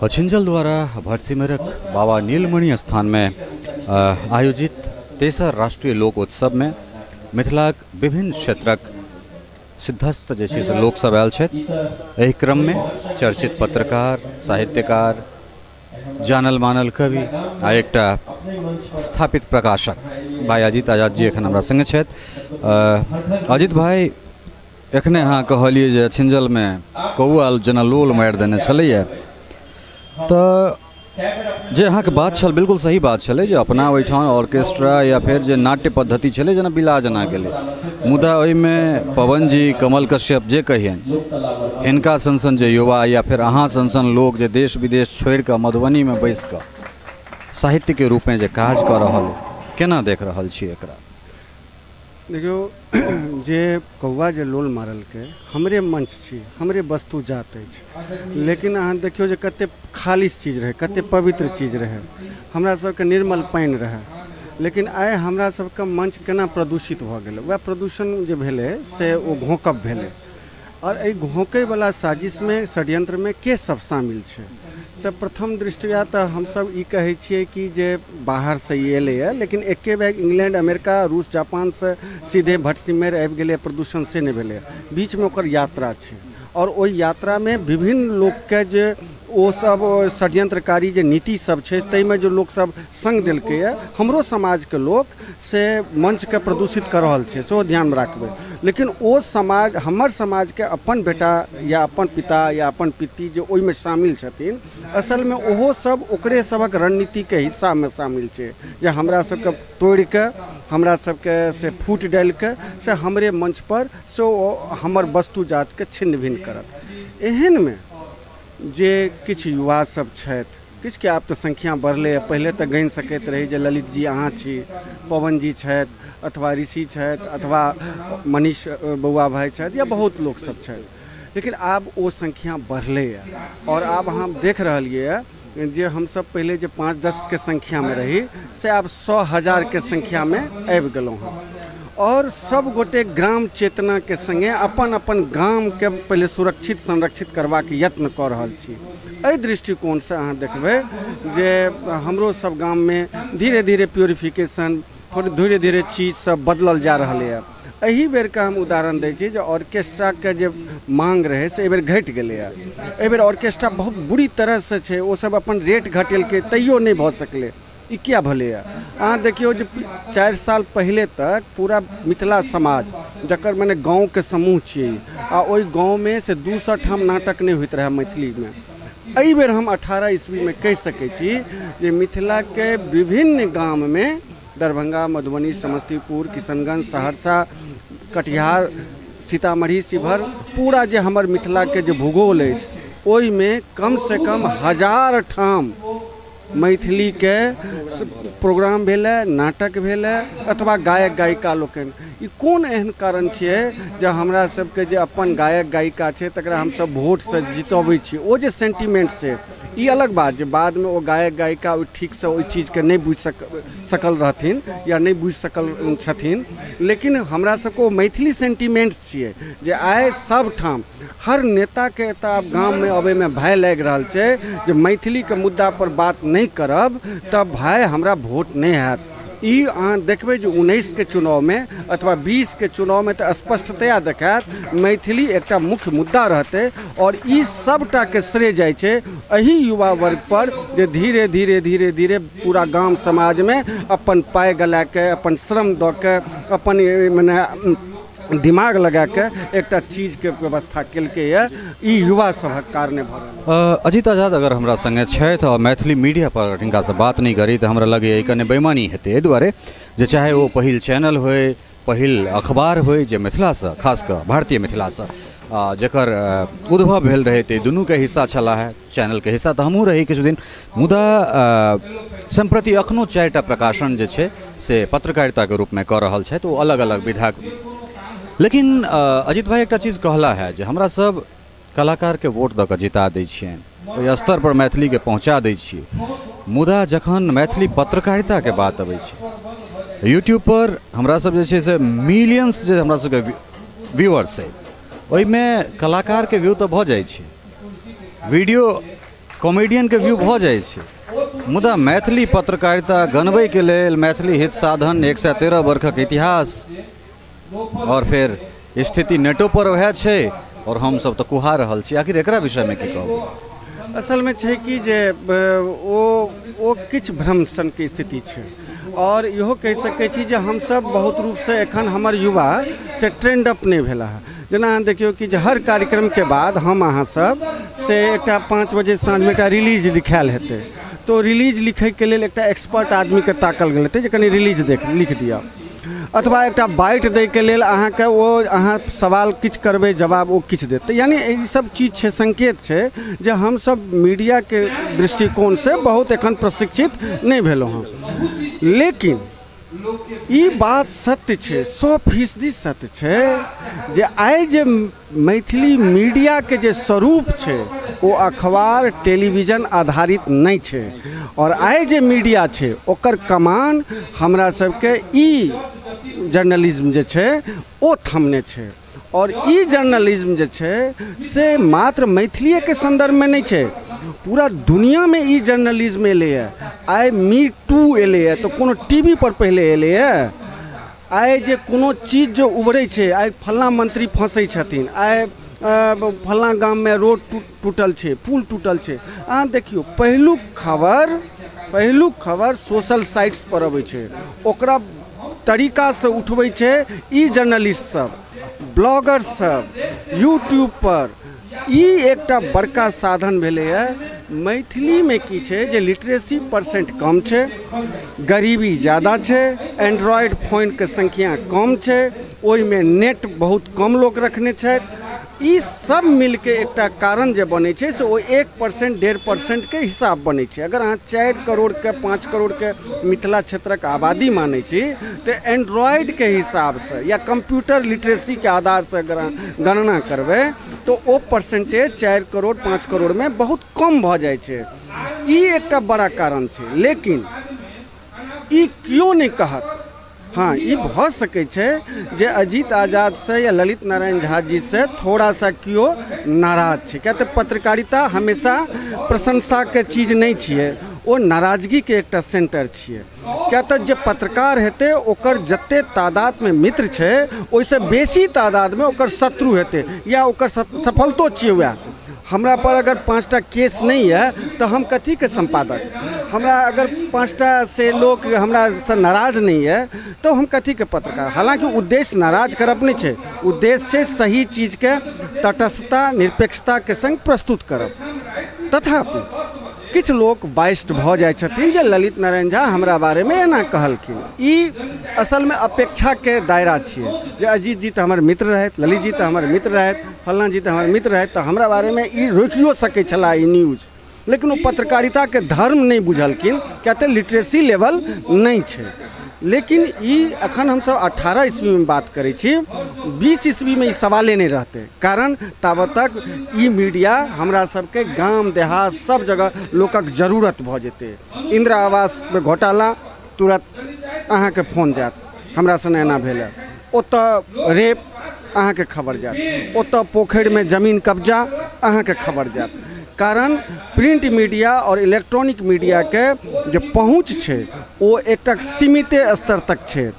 अछिंजल द्वारा भटसिमरक बाबा नीलमणि स्थान में आयोजित तेसर राष्ट्रीय लोक उत्सव में मिथिलाक विभिन्न क्षेत्रक सिद्धस्त जैसे से लोक सब आयल छथि। एहि क्रम में चर्चित पत्रकार, साहित्यकार, जानल मानल कवि आ एकटा स्थापित प्रकाशक भाई अजित आजाद जी एखन हमरा संगे छथि। अजित भाई, एखने अहाँ कहलिए जे अछिंजल में कौआ जेना लोल मारि देने छलैया, तो जे अहाँ के बात छल बिल्कुल सही बात छलै जे अपना ओहिठाम ऑर्केस्ट्रा या फिर जे नाट्य पद्धति छलै जेना बिला जना गेलै, मुदा ओहिमे पवन जी, कमल कश्यप जे कहियन हिनका सन जे युवा या फिर अहाँ सन लोग जे देश विदेश छोड़ के मधुबनी में बैस के साहित्य के रूप में जे काज कर रहल, केना देख रहल छी एकरा? देखियो, जे कौआ जे लोल मारल के हमरे मंच छी, हमरे वस्तु जात अछि, लेकिन अहाँ देखियो जे कते खालिश चीज रहे, कते पवित्र चीज रहे, हमरा सबके निर्मल पानि रहे, लेकिन आइ हमरा सबके मंच केना प्रदूषित भऽ गेलै। वह प्रदूषण जे भेलै से ओ घोंकब भेलै, और एहि घोंकै वाला साजिश में, षड्यंत्र में के सब शामिल छै? तो प्रथम दृष्टिया तो हम सब ई कहै छियै कि जे बाहर से ये एलै है, लेकिन एके बैग इंग्लैंड, अमेरिका, रूस, जापान से सीधे भटसिमर आबि गेलै, प्रदूषण से नहीं भेलै। बीच में ओकर यात्रा छै, और ओहि यात्रा में विभिन्न लोग के जे ओ सब षड्यंत्रकारी जे नीति सब छै, ताहिमे जो लोग सब संग देलकै है, हमरो समाज के लोग से मंच के प्रदूषित कर रहल छै, सेहो ध्यान में राखबै। लेकिन ओ समाज, हमर समाज के अपन बेटा या अपन पिता या अपन पिती जे ओहि में शामिल छथिन, असल में ओहो सब ओकरे सबक रणनीति के हिस्सा में शामिल छै, जे हमरा सबके तोड़ के, हमरा सबके से फूट डाल के से हमरे मंच पर से हमर वस्तु जात के छिन्न भिन्न करत। एहन में जे किछ युवा सब छथि, किछ के आब तो संख्या बढ़ले, पहले तो गनि सकैत रही जे ललित जी अहाँ छी, पवन जी छथि, अथवा ऋषि छथि, अथवा मनीष बउआ भाई छथि, या बहुत लोग सब छथि, लेकिन आब वो संख्या बढ़ले है। और आब हम देख रहिए जे हम सब पहले जे 5-10 के संख्या में रही, से आब 100,000 के संख्या में आबि गेलहुँ हैं। और सब गोटे ग्राम चेतना के संगे अपन अपन गाम के पहले सुरक्षित संरक्षित करवा के यत्न कर रहल छी। एहि दृष्टिकोण से अहाँ देखबै जे हमरो सब गाम में धीरे धीरे प्यूरिफिकेशन, थोड़ी धीरे धीरे चीज सब बदलल जा रहा है। एही बेर का हम उदाहरण दै छी जे ऑर्केस्ट्रा के जे मांग रहे से एहि बेर घटि गेलै है। एहि बेर ऑर्केस्ट्रा बहुत बुरी तरह से छै, ओ सब अपन रेट घटेलकै, तैयो नहीं भऽ सकलै। ई क्या भले है? अहाँ देखियो जे 4 साल पहले तक पूरा मिथिला समाज, जकर मने गाँव के समूह छियै, आ ओहि गाँव में से 200 ठाम नाटक नहीं होइत रहे मैथिली में। एहि बेर हम 18 ईस्वी में कहि सकै छी जे मिथिला के विभिन्न गाम में, दरभंगा, मधुबनी, समस्तीपुर, किशनगंज, सहरसा, कटिहार, सीतामढ़ी, शिवहर, पूरा जे हमर मिथिला के जे भूगोल अछि, ओहि में कम से कम 1000 ठाम मैथिली के प्रोग्राम भेलै, नाटक भेलै, अथवा गायक गायिका लोकनि। ई कोन एहन कारण छियै जे हमरा सबके जे अपन गायक गायिका छै तकरा हमसब वोट से जितबै छी? ओ जे सेंटिमेंट छै, ई अलग बात जे बाद में ओ गायक गायिका ठीक से ओहि चीज के नहीं बुझि सकल रहथिन या नहीं बुझि सकल छथिन, लेकिन हमरा सबको मैथिली सेंटिमेंट्स छियै जे आइ सब ठाम हर नेता के एतऽ आब गाम में अबै में भय लागि रहल छै जे मैथिली के मुद्दा पर बात नहीं करब तब भाई हमरा वोट नहीं हैत। ई अहाँ देखबै जे 19 के चुनाव में अथवा 20 के चुनाव में तो स्पष्टतया देखायत मैथिली एकटा मुख्य मुद्दा रहते, और ई सबटा के श्रेय जाइ छै एही युवा वर्ग पर जे धीरे धीरे धीरे धीरे पूरा गाम समाज में अपन पाइ गला के, अपन श्रम दऽ के, अपन मने दिमाग लगा के एकटा चीज के व्यवस्था केलकै है। ई युवा सभक कारणे भऽ रहल। अजित आजाद अगर हमरा संगे छथि और मैथिली मीडिया पर हिनका से बात नहीं करी तो हमरा लगे कने बेईमानी हेतै। एहि दुआरे जे चाहे वो पहिल चैनल होय, पहिल अखबार होय जे मिथिला से, खास कर भारतीय मिथिला से जकर उद्भव भेल रहे थे, दुनू के हिस्सा छला है। चैनल के हिस्सा तो हमहूँ रही किछु दिन, मुदा संप्रति अखनो 4टा प्रकाशन जे छै से पत्रकारिता के रूप में कऽ रहल छै, तो अलग अलग विधा। लेकिन अजित भाई एक चीज कहला है जे हमरा सब कलाकार के वोट दऽ कऽ जिता दै छियनि, ओहि स्तर पर मैथिली के पहुँचा दै छियै, मुदा जखन मैथिली पत्रकारिता के बात अबै छै, यूट्यूब पर हमरा सब जे छै से मिलियंस जे हमरा सबके व्यूअर्स है, ओहिमे कलाकार के व्यू तो भऽ जाइ छै, वीडियो कॉमेडियन के व्यू भ जाए छै, मुदा मैथिली पत्रकारिता गनबै के लेल मैथिली हित साधन 113 वर्षक इतिहास और फिर स्थिति नेटो पर वह छै और हम सब तो कुहा रहल छी। आखिर एकरा विषय में की कहब? असल में छै कि जे ओ किछ भ्रम सन के स्थिति छै और इहो कह सकै छी जे हम सब बहुत रूप से एखन हमर युवा से ट्रेंड अप नहीं भेला है। जेना अहाँ देखियो कि हर कार्यक्रम के बाद हम अहाँ सब से एकटा 5 बजे साँझ में एकटा रिलीज लिखायल हेतै, तो रिलीज लिखे के लेल एकटा एक्सपर्ट आदमी के ताकल गेल हेतै जे कनी रिलीज लिख दिया, अथवा एकटा बाइट दै के लेल अहाँके ओ अहाँ सवाल किछ करबै जवाब ओ किछ देतै। यानी ई सब चीज छै, संकेत छै जे हम सब मीडिया के दृष्टिकोण से बहुत एखन प्रशिक्षित नहीं भेलहुँ हँ। लेकिन ई बात सत्य छै, 100% सत्य छै जे आइ जे मैथिली मीडिया के जे स्वरूप छै वो अखबार टेलीविजन आधारित नहीं छै और आइ जे मीडिया छै ओकर कमान हमरा सबके ई जर्नलिज्म जे छै ओ थमने छै। और ई जर्नलिज्म जे छै से मात्र मैथिली के संदर्भ में नहीं छै, पूरा दुनिया में ई जर्नलिज्म एले है। आइ मी टू एले है तो कोनो टीवी पर पहले एले है। आइ जे कोनो चीज जो उभरै छै, आइ फल्लाँ मंत्री फंसै छथिन, आइ फल्लाँ गाम में रोड टूटल छै, पुल टूटल छै, अहाँ देखियो पहिलुक खबर सोशल साइट्स पर अबै छै, ओकरा तरीका से उठबै छै ई जर्नलिस्ट सब, ब्लॉगर सब यूट्यूब पर। ई एकटा बड़का साधन भेलै है। मैथिली में की छै जे लिटरेसी % कम छै, गरीबी ज़्यादा छै, एंड्रॉयड फोन के संख्या कम छै, ओहि में नेट बहुत कम लोग रखने छथि। ई सब मिल के एकटा कारण जे बनै छै से ओ 1% 1.5% के हिसाब बनै छै। अगर अहाँ 4 करोड़ के 5 करोड़ के मिथिला क्षेत्रक आबादी मानै छी तो एंड्रॉयड के हिसाब से या कंप्यूटर लिटरेसी के आधार से अगर अहाँ गणना करबै तो ओ परसेंटेज 4 करोड़ 5 करोड़ में बहुत कम भ जाए छै। ई एकटा बड़ा कारण छै। लेकिन ई क्यों नहीं कहत? हाँ, ये भ सकै छै जे अजीत आजाद से या ललित नारायण झा जी से थोड़ा सा क्यों नाराज छै। क्या तो पत्रकारिता हमेशा प्रशंसा के चीज नहीं छिए, वो नाराजगी के एकटा सेंटर छिए। क्या तो जे पत्रकार हेते ओकर जते तादाद में मित्र छै ओइसे बेसी तादाद में ओकर शत्रु हेते या ओकर सफलतो छिए। वह हमरा पर अगर 5टा केस नहीं है तो हम कथी के संपादक, हमरा अगर 5टा से लोग हमरा से नाराज नहीं है तो हम कथी के पत्रकार। हालांकि उद्देश्य नाराज करब नहीं छै, उद्देश्य छै सही चीज के तटस्थता निरपेक्षता के संग प्रस्तुत करब। तथापि किछ लोग बाइस्ट भ जाय छथिन जे ललित नारायण झा हमरा बारे में एना कहलखिन। ई असल में अपेक्षा के दायरा छिए जे अजीत जी तो हमर मित्र रहथि, ललित जी तो हमर मित्र रहथि, फल्लाँ जी तो हमर मित्र रहथि, तो हमरा बारे में ई रोकियो सकै छला ई न्यूज। लेकिन वो पत्रकारिता के धर्म नहीं बुझलखिन, क्या तो लिटरेसी लेवल नहीं छै। लेकिन ई अखन हम सब 18 ईस्वी में बात करै छी, 20 ईस्वी में ई सवाले नहीं रहते। कारण ताबत तक ई मीडिया हमरा सबके गांव देहात सब जगह लोकक जरूरत भ जेते। इंदिरा आवास में घोटाला तुरंत अहाँ के फोन जात, हमरा से एना भेल, ओतऽ रेप अहाँ के खबर जात, ओतऽ पोखर में जमीन कब्जा अहाँ के खबर जात। कारण प्रिंट मीडिया और इलेक्ट्रॉनिक मीडिया के जो पहुँच छै वो एक सीमित स्तर तक छै।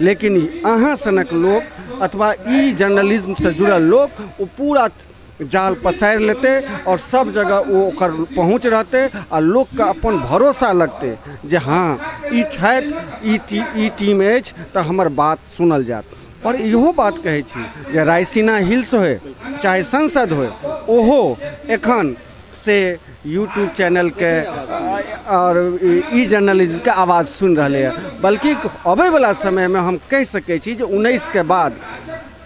लेकिन अहाँ सनक लोग अथवा ई जर्नलिज्म से जुड़ल लोग वो पूरा जाल पसार लेते और सब जगह वो ओकर पहुँच रहते और लोग का अपन भरोसा लगते जे हाँ ई छथि, ई टीम अछि तो हमर बात सुनल जात। और इहो बात कहै छी जे रायसीना हिल्स होय चाहे संसद होय, ओहो एखन से यूट्यूब चैनल के और ई जर्नलिज्म के आवाज़ सुन रहे हैं। बल्कि अबै वाला समय में हम कह सकै छी जे 19 के बाद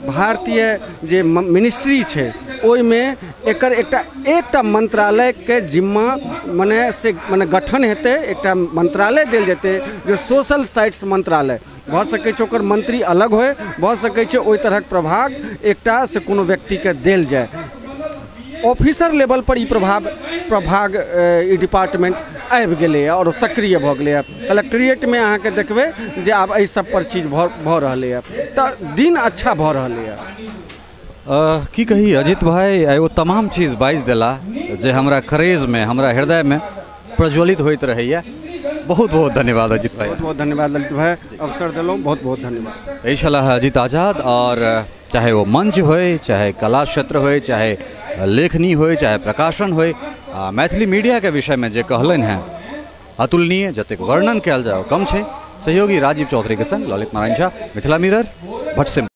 भारतीय जे मिनिस्ट्री छै ओहि में एकर एकटा मंत्रालय के जिम्मा मने गठन हेतै, एकटा मंत्रालय देल जेतै जो सोशल साइट्स मंत्रालय भ सकै छै। ओकर मंत्री अलग होय, भ सकै छै ओहि तरहक प्रभाग एकटा से कोनो व्यक्ति के देल जाय। ऑफिसर लेवल पर ई प्रभाग ई डिपार्टमेंट आबि गेलै और सक्रिय भ गेलै। कलेक्ट्रेट में अहाँ के देखबै जे आब एहि सब पर चीज भ रहलै है, तो दिन अच्छा भ रहलै है। की कही अजित भाई, वो तमाम चीज़ बाइज दिला जे हमरा करेज में, हमरा हृदय में प्रज्वलित होइत रहैया। बहुत बहुत धन्यवाद अजित भाई। बहुत बहुत धन्यवाद ललित भाई, अवसर दिलौं, बहुत बहुत धन्यवाद। यही छलाह अजित आजाद, और चाहे वो मंच होय, चाहे कला क्षेत्र होय, चाहे लेखनी होय, चाहे प्रकाशन होय, मैथिली मीडिया के विषय में जे कहलन हैं अतुलनीय, जतेक वर्णन कयल जाओ कम छै। सहयोगी राजीव चौधरी के संग ललित नारायण झा, मिथिला मिरर, भटसिम।